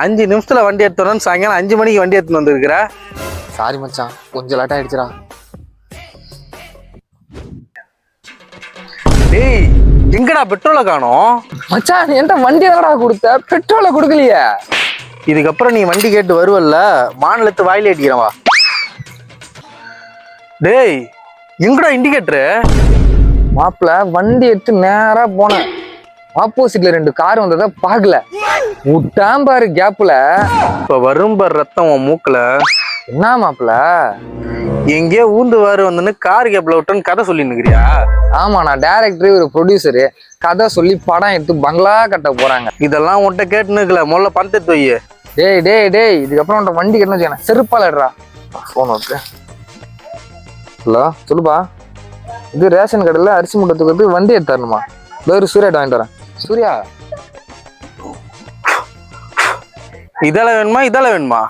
5 நிமிஷத்துல வண்டி எடுத்துறோம். சாயங்காலம் 5 மணிக்கு வண்டி எடுத்துன்னு வந்துருக்குற. சாரி மச்சான், கொஞ்சம் லேட் ஆயிடுச்சுடா. டேய், எங்கடா பெட்ரோலை காணோம்? மச்சான், நீ என்கிட்ட வண்டி எங்கடா கொடுத்த? பெட்ரோலை கொடுக்கலையே. இதுக்கப்புறம் நீ வண்டி கேட்டு வருவல்ல, மாநிலத்து வாயில அடிக்கிறவா. டேய், எங்கடா இண்டிகேட்டரு? மாப்பிள்ள, வண்டி எடுத்து நேரா போனேன். ஆப்போசிட்ல 2 கார் வந்ததை பாக்கல. விட்டான் பாரு கேப்ல. இப்ப வரும் பாரு ரத்தம் உன் மூக்குல. என்ன மாப்பிள்ள, எங்கேயோ ஊந்து வாரு வந்துன்னு கார் கேப்ல விட்டோன்னு கதை சொல்லினுக்கிறியா? ஆமா, நான் டைரக்டர், ஒரு ப்ரொடியூசரு. கதை சொல்லி படம் எடுத்து பங்களா கட்ட போறாங்க. இதெல்லாம் உன்கிட்ட கேட்டுனுக்கல, முதல்ல பணத்தை தொய்ய. டேய் டேய் டேய், இதுக்கப்புறம் உன்ட்ட வண்டி கட்டணும் வச்சுக்கேன், செருப்பால் எடுறா. Phone okay. ஹலோ, சொல்லுப்பா. இது ரேஷன் கடையில் அரிசி மூட்டத்துக்கு வண்டி எடுத்து தரணுமா? வேறு சூர்யாட்ட வாங்கிட்டு வரேன். சூர்யா, இதால வேணுமா இதால வேணுமா?